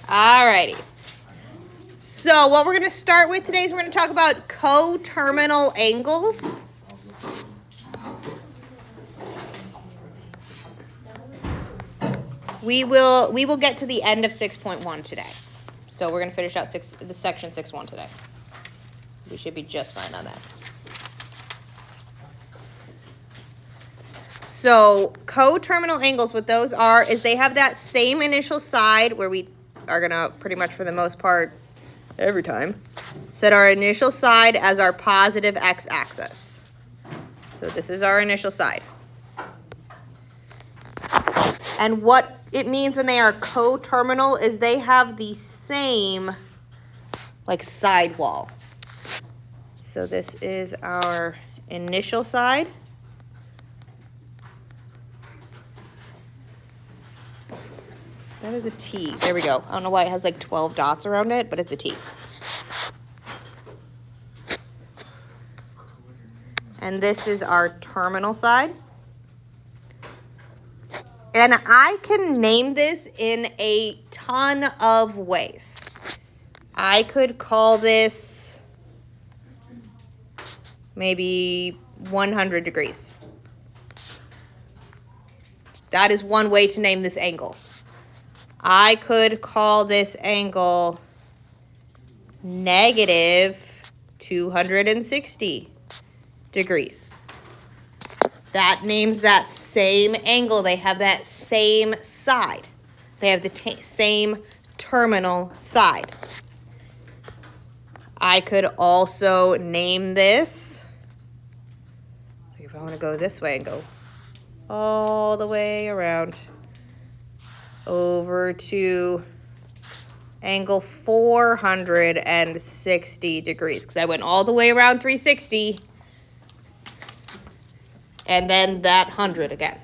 Alrighty. So what we're going to start with today is we're going to talk about coterminal angles. We will get to the end of 6.1 today. So we're going to finish out the section 6.1 today. We should be just fine on that. So coterminal angles, what those are is they have that same initial side where we are going to pretty much for the most part every time set our initial side as our positive x-axis. So this is our initial side. And what it means when they are coterminal is they have the same like side wall. So this is our initial side. That is a T. There we go. I don't know why it has like 12 dots around it, but it's a T. And this is our terminal side. And I can name this in a ton of ways. I could call this maybe 100 degrees. That is one way to name this angle. I could call this angle negative 260 degrees. That names that same angle. They have that same side. They have the same terminal side. I could also name this, if I want to go this way and go all the way around over to angle 460 degrees, because I went all the way around 360 and then that 100 again.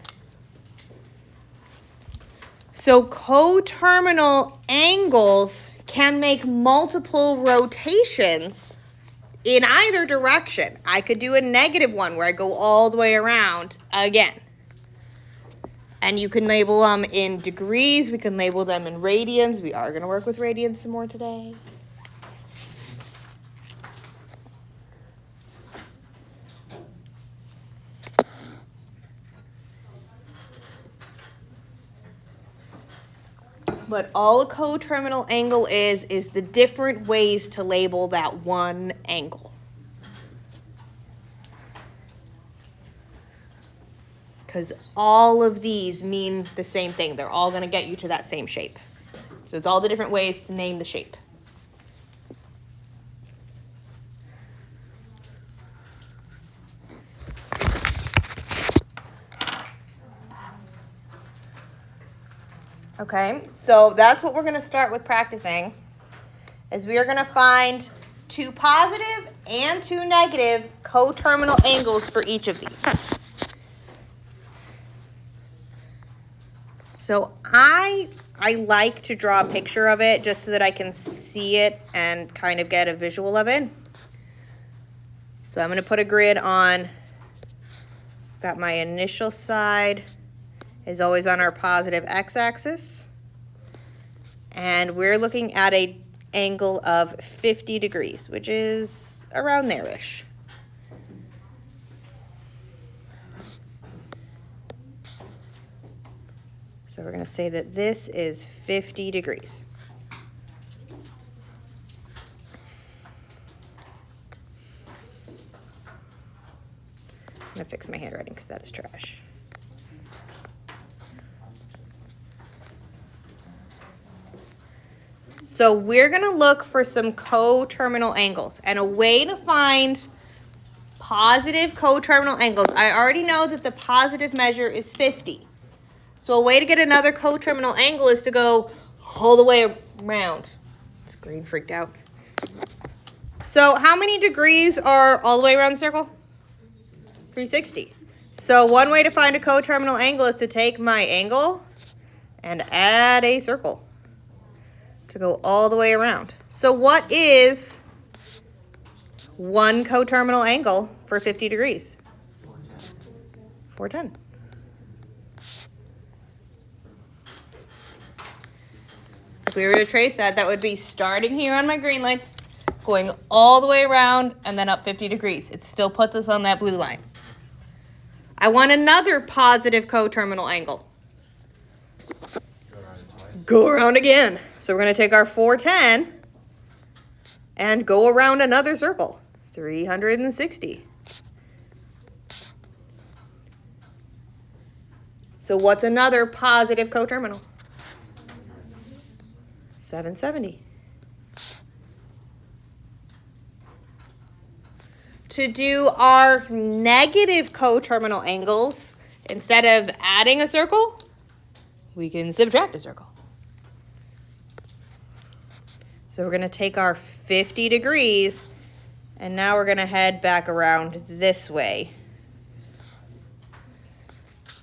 So coterminal angles can make multiple rotations in either direction. I could do a negative one where I go all the way around again. And you can label them in degrees. We can label them in radians. We are going to work with radians some more today. But all a coterminal angle is the different ways to label that one angle. Because all of these mean the same thing. They're all going to get you to that same shape. So it's all the different ways to name the shape. Okay, so that's what we're going to start with practicing, is we are going to find two positive and two negative coterminal angles for each of these. So I like to draw a picture of it just so that I can see it and kind of get a visual of it. So I'm going to put a grid on. Got my initial side is always on our positive x-axis. And we're looking at an angle of 50 degrees, which is around there-ish. So we're going to say that this is 50 degrees. I'm going to fix my handwriting because that is trash. So we're going to look for some coterminal angles. And a way to find positive coterminal angles, I already know that the positive measure is 50. So a way to get another coterminal angle is to go all the way around. Screen freaked out. So how many degrees are all the way around the circle? 360. So one way to find a coterminal angle is to take my angle and add a circle to go all the way around. So what is one coterminal angle for 50 degrees? 410. If we were to trace that, that would be starting here on my green line, going all the way around, and then up 50 degrees. It still puts us on that blue line. I want another positive coterminal angle. Go around again. So we're going to take our 410 and go around another circle, 360. So what's another positive coterminal? 770. To do our negative coterminal angles, instead of adding a circle, we can subtract a circle. So we're going to take our 50 degrees, and now we're going to head back around this way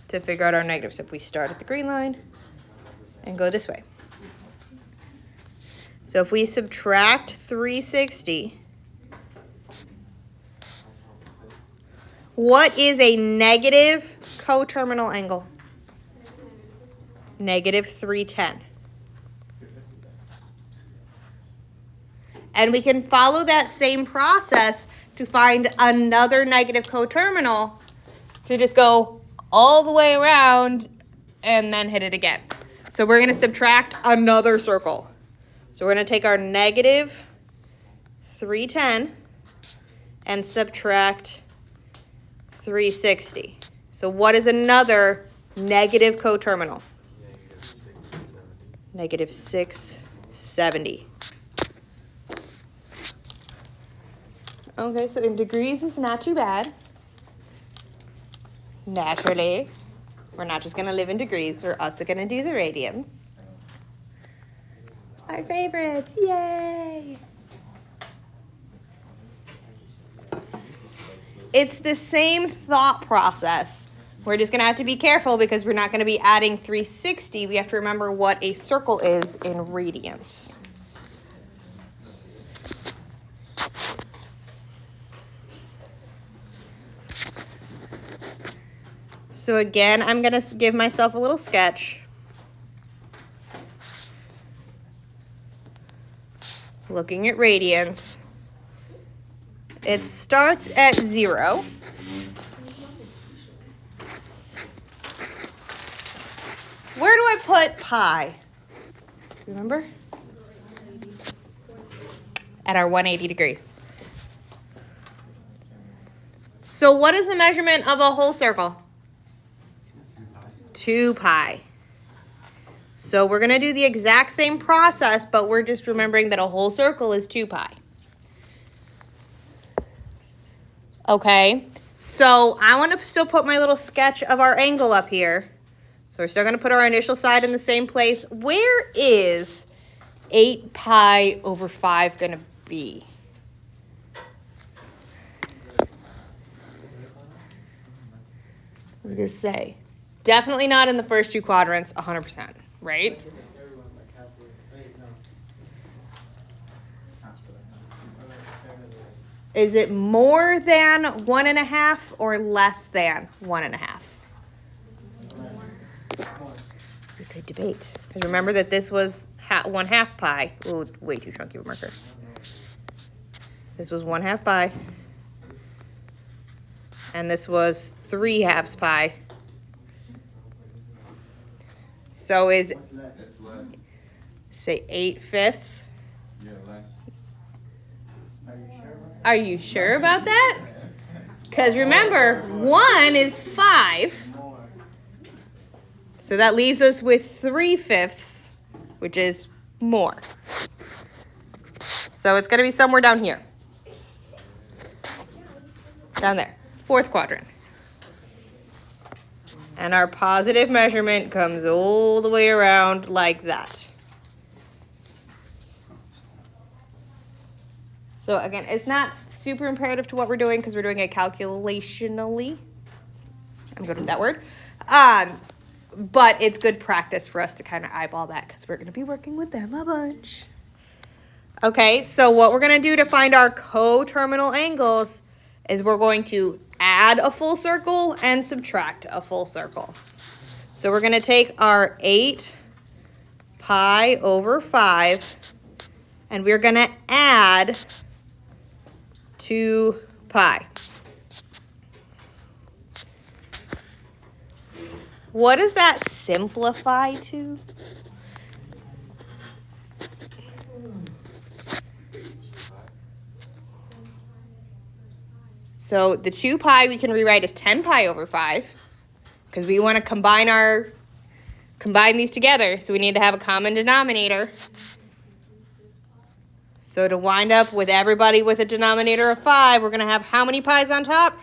to figure out our negatives. So if we start at the green line and go this way. So if we subtract 360, what is a negative coterminal angle? Negative 310. And we can follow that same process to find another negative coterminal to just go all the way around and then hit it again. So we're going to subtract another circle. So we're going to take our negative 310 and subtract 360. So what is another negative coterminal? Negative 670. Okay, so in degrees is not too bad. Naturally, we're not just going to live in degrees. We're also going to do the radians. Our favorites, yay! It's the same thought process. We're just going to have to be careful because we're not going to be adding 360. We have to remember what a circle is in radians. So again, I'm going to give myself a little sketch. Looking at radians. It starts at 0. Where do I put pi? Remember? At our 180 degrees. So what is the measurement of a whole circle? 2 pi. So we're going to do the exact same process, but we're just remembering that a whole circle is 2 pi. Okay, so I want to still put my little sketch of our angle up here. So we're still going to put our initial side in the same place. Where is 8 pi over 5 going to be? I was going to say, definitely not in the first two quadrants, 100%, right? Is it more than 1.5 or less than 1.5? This is a debate. Because remember that this was 1/2 pi. Ooh, way too chunky of a marker. This was 1/2 pi. And this was 3/2 pi. So is, say, 8/5. Are you sure about that? Because remember, 1 is 5. So that leaves us with 3/5, which is more. So it's going to be somewhere down here. Down there. 4th quadrant. And our positive measurement comes all the way around like that. So again, it's not super imperative to what we're doing because we're doing it calculationally. I'm good with that word. But it's good practice for us to kind of eyeball that because we're going to be working with them a bunch. Okay, so what we're going to do to find our coterminal angles is we're going to add a full circle and subtract a full circle. So we're going to take our 8 pi over 5 and we're going to add 2 pi. What does that simplify to? So the 2 pi we can rewrite as 10 pi over 5 because we want to combine these together, so we need to have a common denominator. So to wind up with everybody with a denominator of 5, we're going to have how many pi's on top?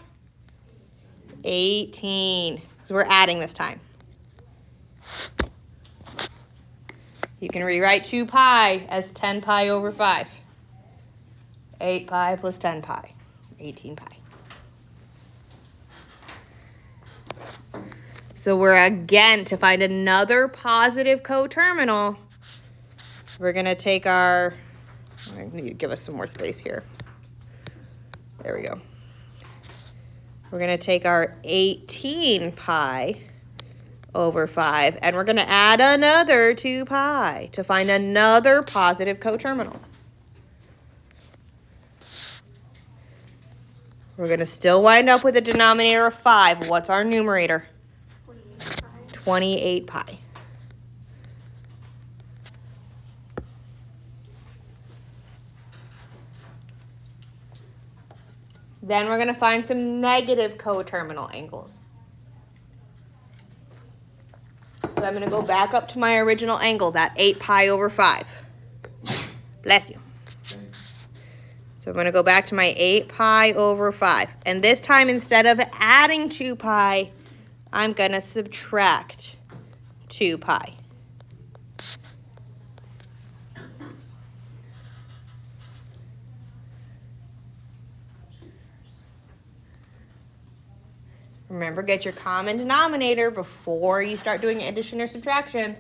18. So we're adding this time. You can rewrite 2 pi as 10 pi over 5. 8 pi plus 10 pi, 18 pi. So we're again, to find another positive coterminal, we're going to take our, I need to give us some more space here. There we go. We're going to take our 18 pi over 5, and we're going to add another 2 pi to find another positive coterminal. We're going to still wind up with a denominator of 5. What's our numerator? 28 pi. Then we're going to find some negative coterminal angles. So I'm going to go back up to my original angle, that 8 pi over 5. Bless you. So I'm going to go back to my 8 pi over 5. And this time, instead of adding 2 pi, I'm going to subtract 2 pi. Remember, get your common denominator before you start doing addition or subtraction.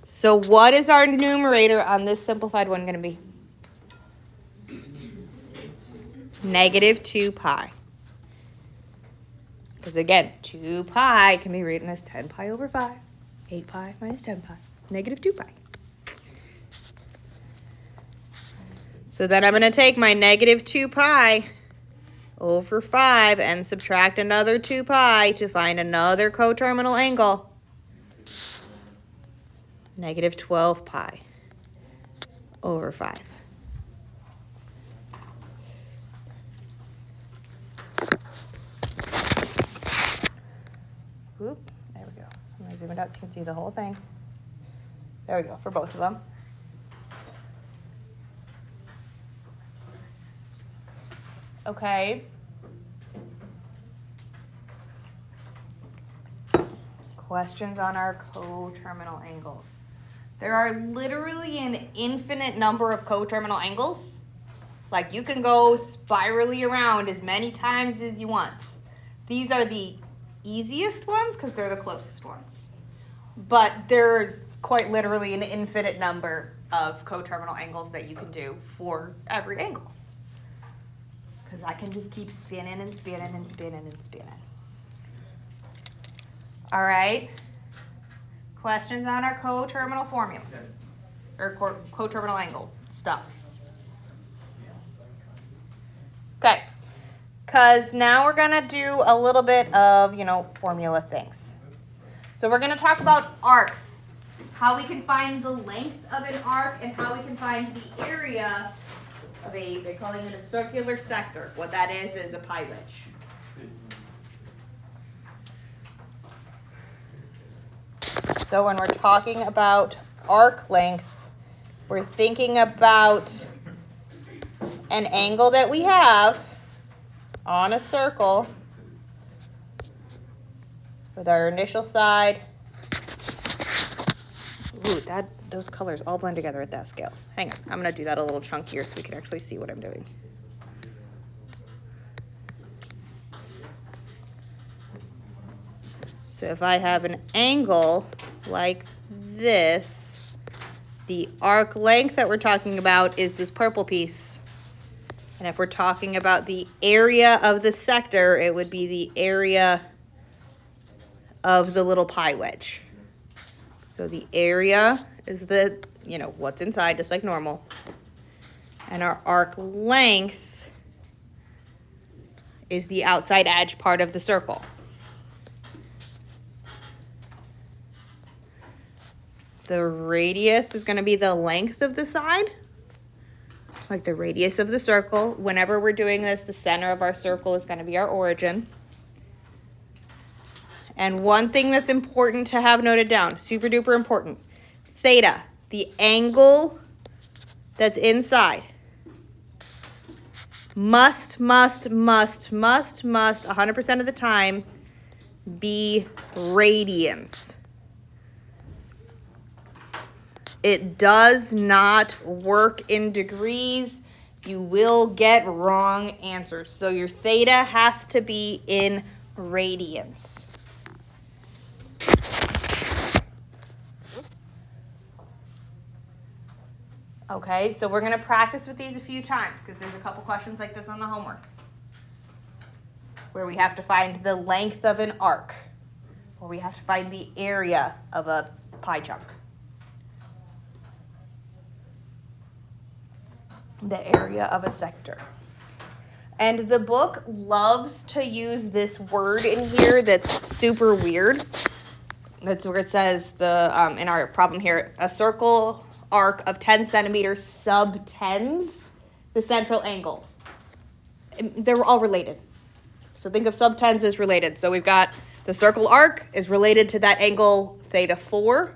So what is our numerator on this simplified one going to be? Negative 2 pi. Because again, 2 pi can be written as 10 pi over 5. 8 pi minus 10 pi. Negative 2 pi. So then I'm going to take my negative 2 pi over 5 and subtract another 2 pi to find another coterminal angle. Negative 12 pi over 5. Whoop, there we go. I'm going to zoom it out so you can see the whole thing. There we go, for both of them. Okay. Questions on our coterminal angles. There are literally an infinite number of coterminal angles. Like, you can go spirally around as many times as you want. These are the easiest ones because they're the closest ones. But there's quite literally an infinite number of coterminal angles that you can do for every angle. Because I can just keep spinning and spinning and spinning and spinning. All right. Questions on our coterminal formulas? Or coterminal angle stuff? Okay. Because now we're going to do a little bit of, formula things. So we're going to talk about arcs. How we can find the length of an arc and how we can find the area of they're calling it a circular sector. What that is a pi wedge. So when we're talking about arc length, we're thinking about an angle that we have on a circle with our initial side. Ooh, those colors all blend together at that scale. Hang on, I'm going to do that a little chunkier so we can actually see what I'm doing. So if I have an angle like this, the arc length that we're talking about is this purple piece. And if we're talking about the area of the sector, it would be the area of the little pie wedge. So the area is the, what's inside, just like normal. And our arc length is the outside edge part of the circle. The radius is going to be the length of the side, like the radius of the circle. Whenever we're doing this, the center of our circle is going to be our origin. And one thing that's important to have noted down, super duper important, theta, the angle that's inside, must 100% of the time be radians. It does not work in degrees. You will get wrong answers. So your theta has to be in radians. Okay, so we're going to practice with these a few times because there's a couple questions like this on the homework where we have to find the length of an arc, or we have to find the area of a pie chunk. The area of a sector. And the book loves to use this word in here that's super weird. That's where it says in our problem here, a circle arc of 10 centimeters subtends the central angle. They're all related. So think of subtends as related. So we've got the circle arc is related to that angle theta 4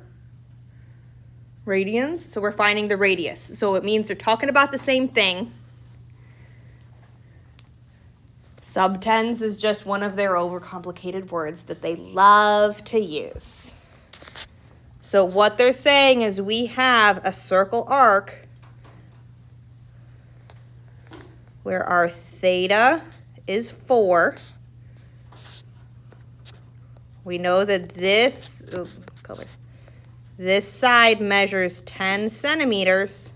radians. So we're finding the radius. So it means they're talking about the same thing. Subtends is just one of their overcomplicated words that they love to use. So what they're saying is we have a circle arc where our theta is 4. We know that this side measures 10 centimeters,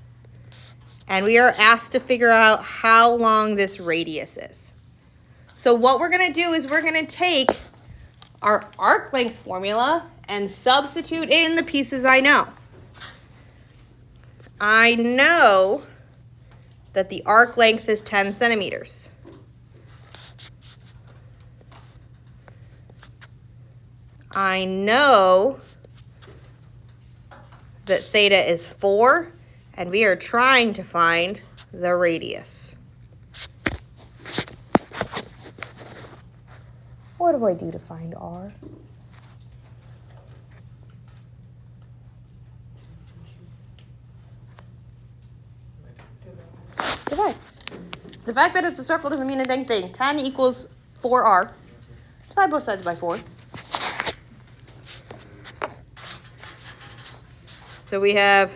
and we are asked to figure out how long this radius is. So what we're going to do is we're going to take our arc length formula and substitute in the pieces I know. I know that the arc length is 10 centimeters. I know that theta is 4, and we are trying to find the radius. What do I do to find r? Divide. The fact that it's a circle doesn't mean a dang thing. 10 equals 4r. Divide both sides by 4. So we have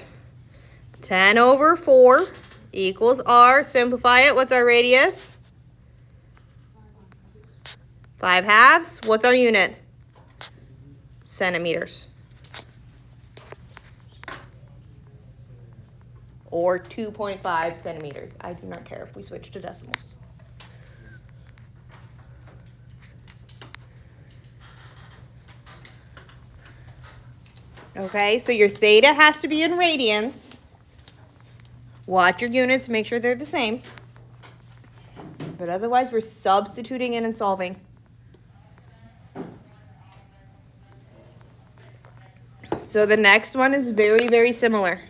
10 over 4 equals r. Simplify it. What's our radius? 5/2. What's our unit? Centimeters. Or 2.5 centimeters. I do not care if we switch to decimals. Okay, so your theta has to be in radians. Watch your units, make sure they're the same. But otherwise, we're substituting in and solving. So the next one is very, very similar.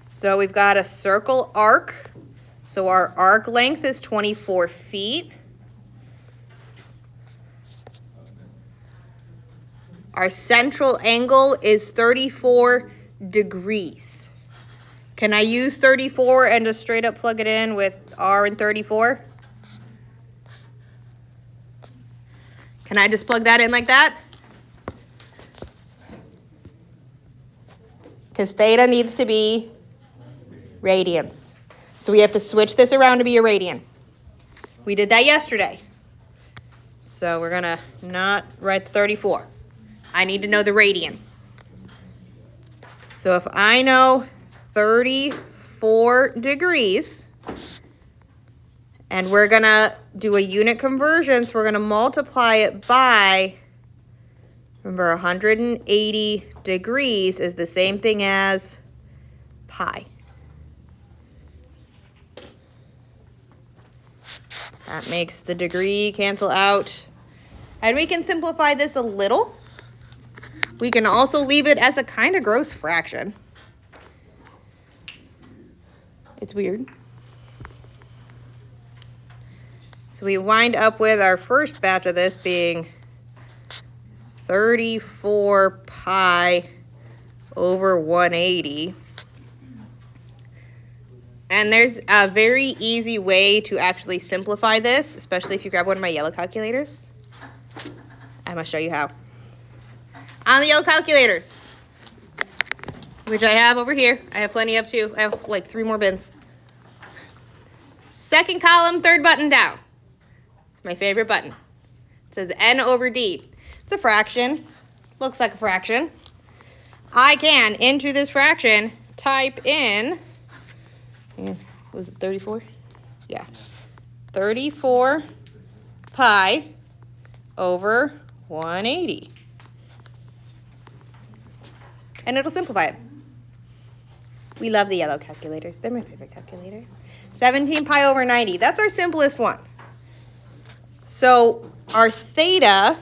So we've got a circle arc. So our arc length is 24 feet. Our central angle is 34 degrees. Can I use 34 and just straight up plug it in with r and 34? Can I just plug that in like that? Because theta needs to be radians. So we have to switch this around to be a radian. We did that yesterday. So we're gonna not write the 34. I need to know the radian. So if I know 34 degrees, and we're gonna do a unit conversion, so we're gonna multiply it by, remember 180 degrees is the same thing as pi. That makes the degree cancel out. And we can simplify this a little. We can also leave it as a kind of gross fraction. It's weird. So we wind up with our first batch of this being 34 pi over 180. And there's a very easy way to actually simplify this, especially if you grab one of my yellow calculators. I'm going to show you how. On the yellow calculators, which I have over here. I have plenty of too. I have like 3 more bins. Second column, third button down. It's my favorite button. It says n over d. It's a fraction. Looks like a fraction. I can, into this fraction, type in, was it 34? Yeah. 34 pi over 180. And it'll simplify it. We love the yellow calculators. They're my favorite calculator. 17 pi over 90. That's our simplest one. So our theta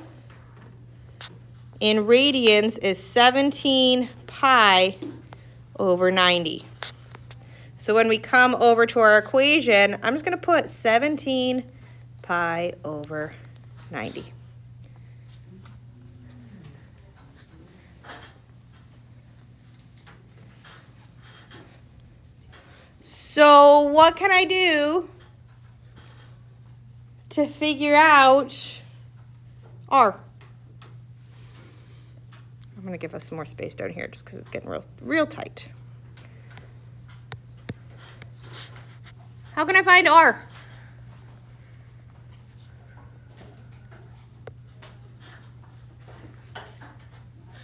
in radians is 17 pi over 90. So when we come over to our equation, I'm just going to put 17 pi over 90. So what can I do to figure out R? I'm going to give us some more space down here just because it's getting real tight. How can I find R?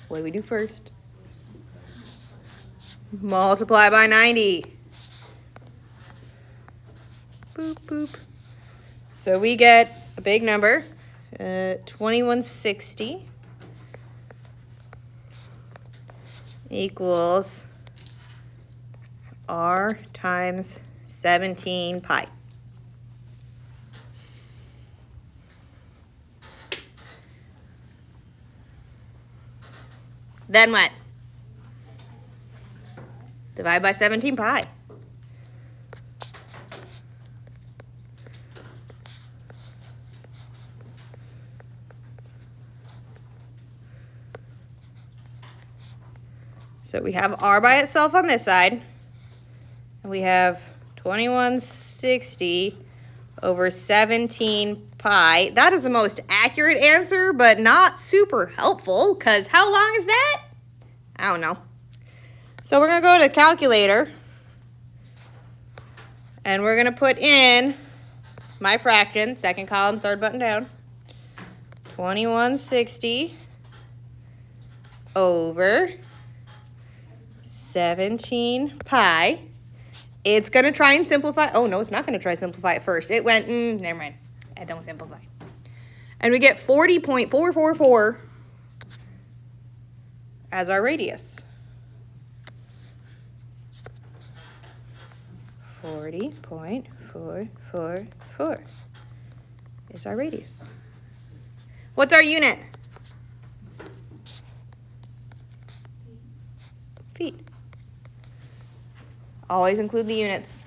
What do we do first? Multiply by 90. Boop, boop. So we get a big number, 2160 equals R times 17 pi. Then what? Divide by 17 pi. So we have R by itself on this side, and we have 2160 over 17 pi. That is the most accurate answer, but not super helpful, because how long is that? I don't know. So we're going to go to the calculator, and we're going to put in my fraction, second column, third button down, 2160 over 17 pi. It's going to try and simplify. Oh, no, it's not going to try to simplify it first. It went, never mind. I don't simplify. And we get 40.444 as our radius. 40.444 is our radius. What's our unit? Feet. Always include the units.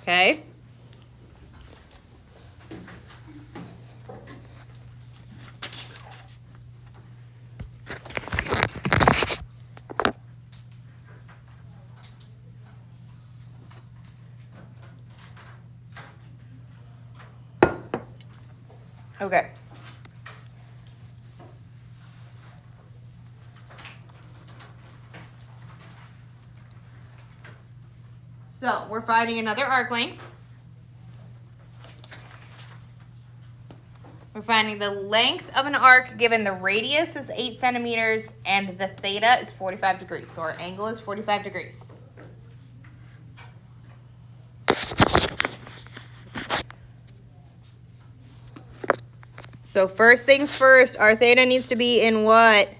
Okay. Okay. So we're finding another arc length. We're finding the length of an arc given the radius is 8 centimeters and the theta is 45 degrees. So our angle is 45 degrees. So first things first, our theta needs to be in what?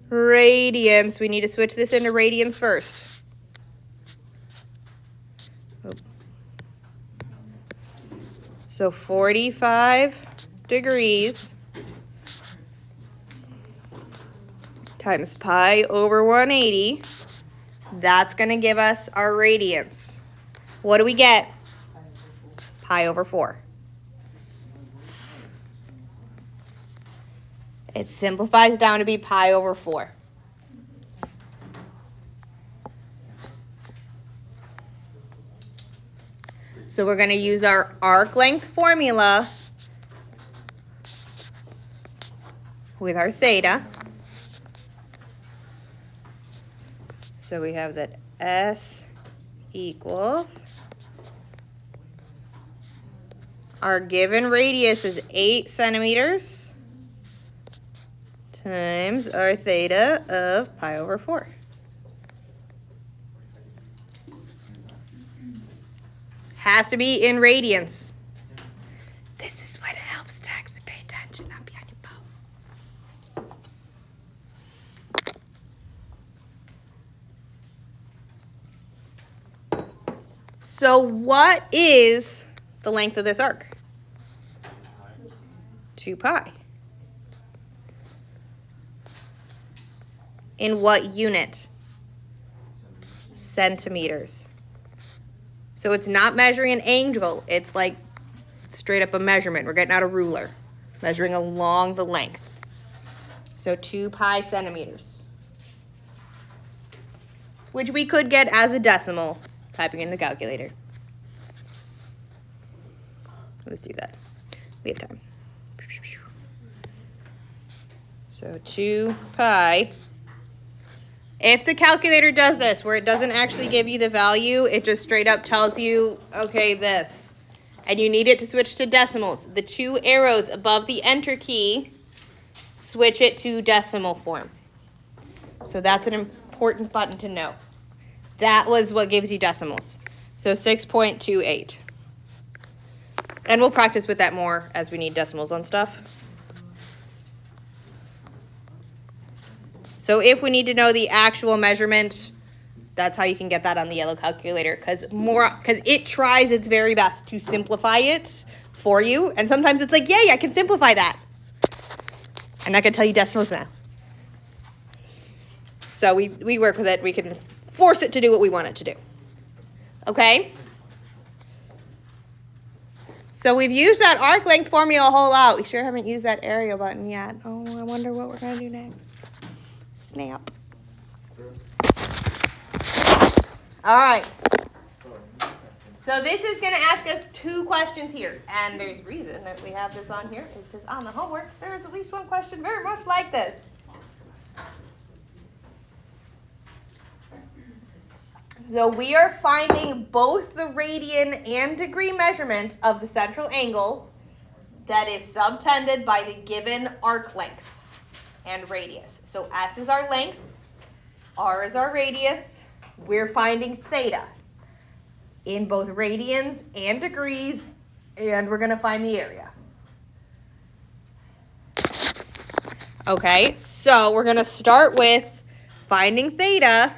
Radians. We need to switch this into radians first. So 45 degrees times pi over 180, that's going to give us our radians. What do we get? Pi over 4. It simplifies down to be pi over 4. So we're going to use our arc length formula with our theta. So we have that S equals, our given radius is 8 centimeters times our theta of pi over 4. Has to be in radians. This is what helps text. Pay attention, not be on your phone. So what is the length of this arc? 2 pi. In what unit? Centimeters. So it's not measuring an angle, it's like straight up a measurement. We're getting out a ruler, measuring along the length. So 2 pi centimeters, which we could get as a decimal, typing in the calculator. Let's do that. We have time. So 2 pi. If the calculator does this, where it doesn't actually give you the value, it just straight up tells you, okay, this. And you need it to switch to decimals. The 2 arrows above the enter key, switch it to decimal form. So that's an important button to know. That was what gives you decimals. So 6.28. And we'll practice with that more as we need decimals on stuff. So if we need to know the actual measurement, that's how you can get that on the yellow calculator, because it tries its very best to simplify it for you. And sometimes it's like, yay, I can simplify that. I'm not going to tell you decimals now. So we work with it. We can force it to do what we want it to do. Okay? So we've used that arc length formula a whole lot. We sure haven't used that area button yet. Oh, I wonder what we're going to do next. Snap. All right. So this is going to ask us 2 questions here. And there's reason that we have this on here is because on the homework, there is at least 1 question very much like this. So we are finding both the radian and degree measurement of the central angle that is subtended by the given arc length and radius. So S is our length, R is our radius. We're finding theta in both radians and degrees, and we're going to find the area. Okay, so we're going to start with finding theta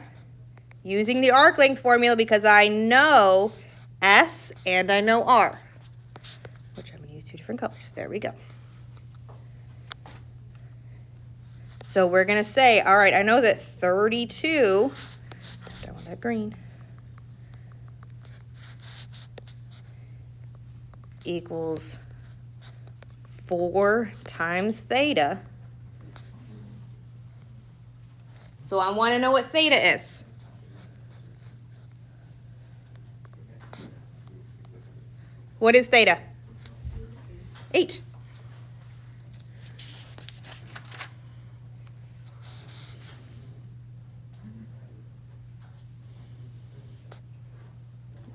using the arc length formula because I know S and I know R, which I'm going to use 2 different colors. There we go. So we're going to say, all right, I know that 32, I want that green, equals 4 times theta. So I want to know what theta is. What is theta? 8.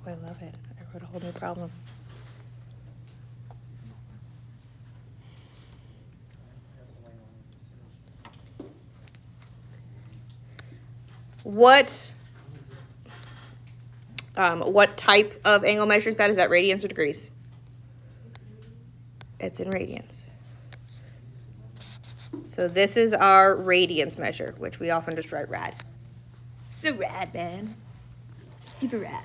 I love it. I wrote a whole new problem. What type of angle measures that? Is that radians or degrees? It's in radians. So this is our radians measure, which we often just write rad. So rad, man. Super rad.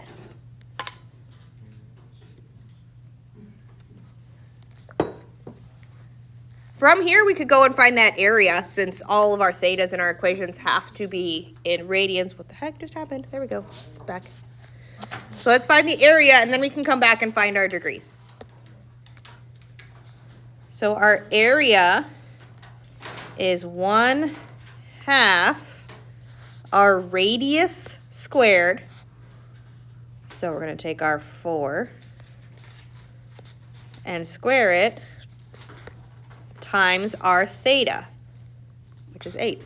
From here, we could go and find that area, since all of our thetas in our equations have to be in radians. What the heck just happened? There we go. It's back. So let's find the area, and then we can come back and find our degrees. So our area is 1/2 our radius squared. So we're going to take our 4 and square it times our theta, which is 8.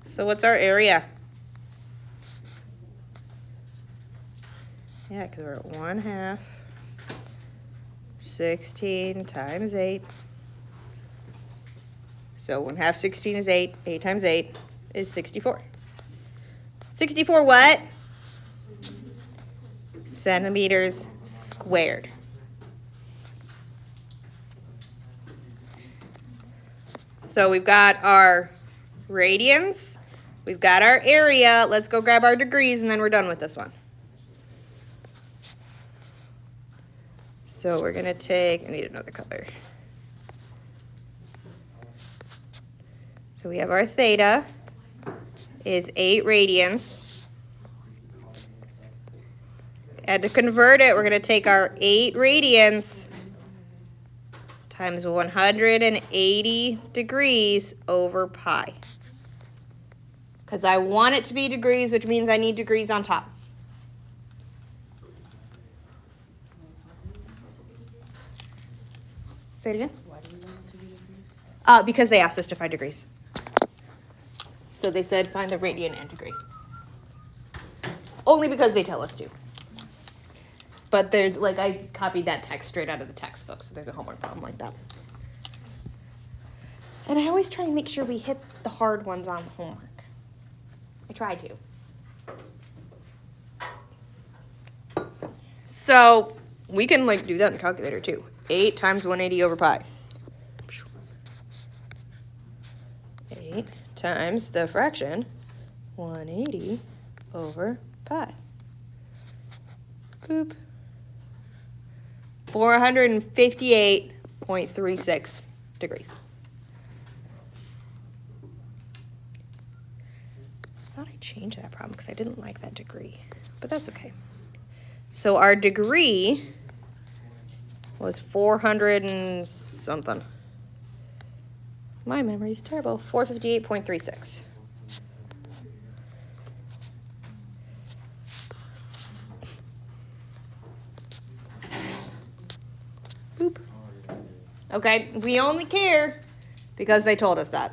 So what's our area? Yeah, because we're at 1/2 16 times 8. So 1/2 16 is 8. 8 times 8 is 64. 64 what? Centimeters squared. So we've got our radians, we've got our area. Let's go grab our degrees, and then we're done with this one. So we're going to take, I need another color. So we have our theta is 8 radians. And to convert it, we're going to take our 8 radians times 180 degrees over pi. Because I want it to be degrees, which means I need degrees on top. Say it again. Why do you want it to be degrees? Because they asked us to find degrees. So they said find the radian and degree. Only because they tell us to. But there's, like, I copied that text straight out of the textbook, so there's a homework problem like that. And I always try and make sure we hit the hard ones on the homework. I try to. So we can, like, do that in the calculator, too. 8 times 180 over pi. 8 times the fraction 180 over pi. Boop. 458.36 degrees. I thought I changed that problem because I didn't like that degree, but that's okay. So our degree was 400 and something. My memory's terrible. 458.36. Boop. Okay, we only care because they told us that.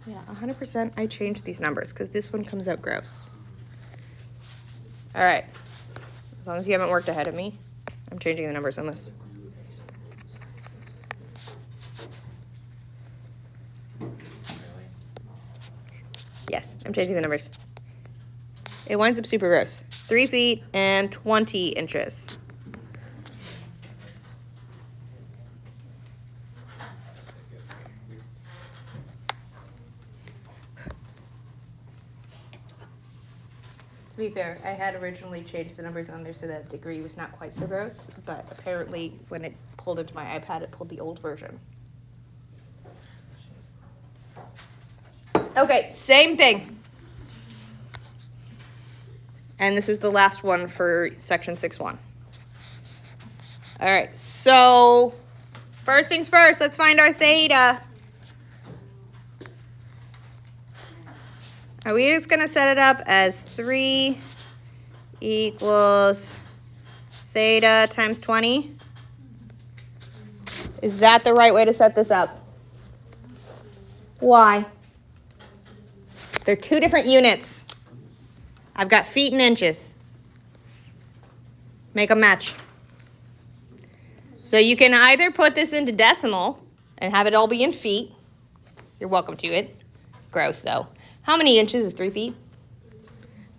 Yeah, 100% I changed these numbers because this one comes out gross. All right, as long as you haven't worked ahead of me, I'm changing the numbers on this. Yes, I'm changing the numbers. It winds up super gross. 3 feet and 20 inches. To be fair, I had originally changed the numbers on there so that degree was not quite so gross, but apparently when it pulled into my iPad, it pulled the old version. Okay, same thing. And this is the last one for section 6.1. All right, so First things first, let's find our theta. Are we just going to set it up as 3 equals theta times 20? Is that the right way to set this up? Why? They're two different units. I've got feet and inches. Make them match. So you can either put this into decimal and have it all be in feet. You're welcome to it. Gross, though. How many inches is 3 feet?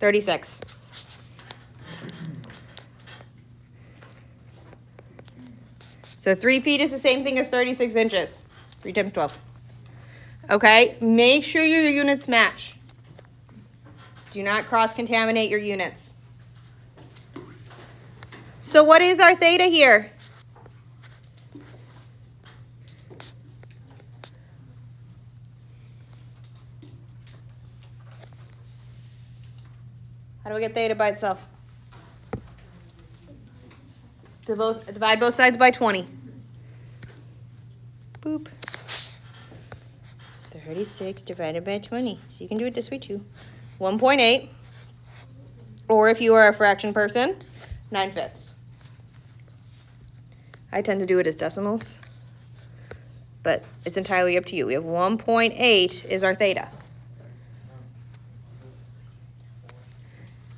36. So 3 feet is the same thing as 36 inches. 3 times 12. Okay, make sure your units match. Do not cross-contaminate your units. So what is our theta here? How do we get theta by itself? Divide both sides by 20. Boop. 36 divided by 20. So you can do it this way too. 1.8. Or if you are a fraction person, 9/5. I tend to do it as decimals, but it's entirely up to you. We have 1.8 is our theta.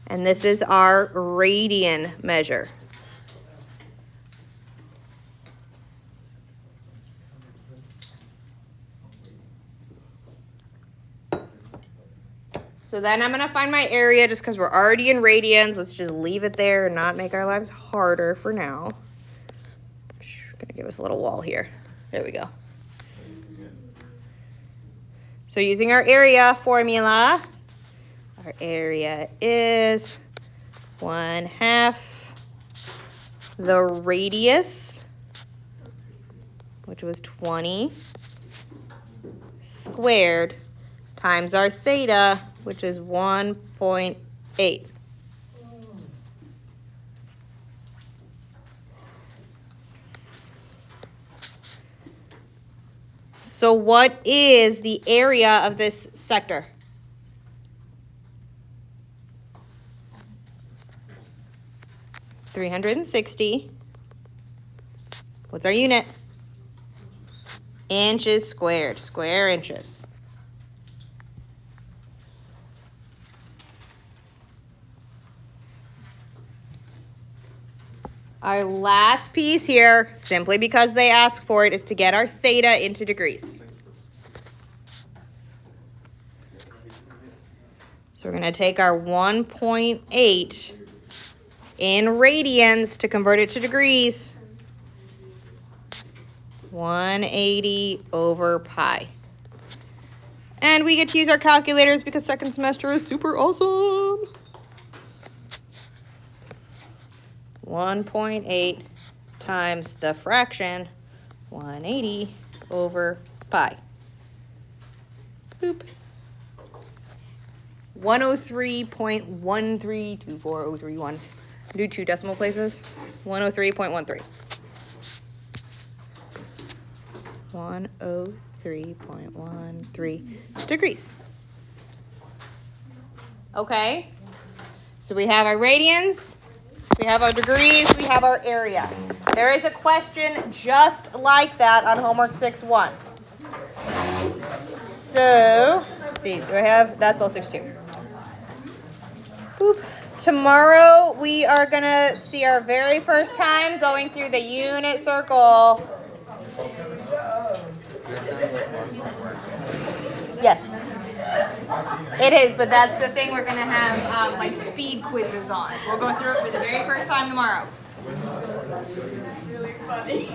And this is our radian measure. So then I'm going to find my area just because we're already in radians. Let's just leave it there and not make our lives harder for now. Going to give us a little wall here. There we go. So using our area formula, our area is 1/2 the radius, which was 20, squared, times our theta, which is 1.8. So what is the area of this sector? (360). What's our unit? Inches squared, square inches. Our last piece here, simply because they ask for it, is to get our theta into degrees. So we're going to take our 1.8 in radians to convert it to degrees. 180 over pi. And we get to use our calculators because second semester is super awesome. 1.8 times the fraction, 180 over pi. Boop. 103.1324031. Do 2 decimal places. 103.13. 103.13 degrees. Okay. So we have our radians. We have our degrees, we have our area. There is a question just like that on homework 6-1. So, let's see, do I have, that's all 6-2. Boop. Tomorrow we are going to see our very first time going through the unit circle. Yes. It is, but that's the thing we're going to have like speed quizzes on. We'll go through it for the very first time tomorrow. Really funny.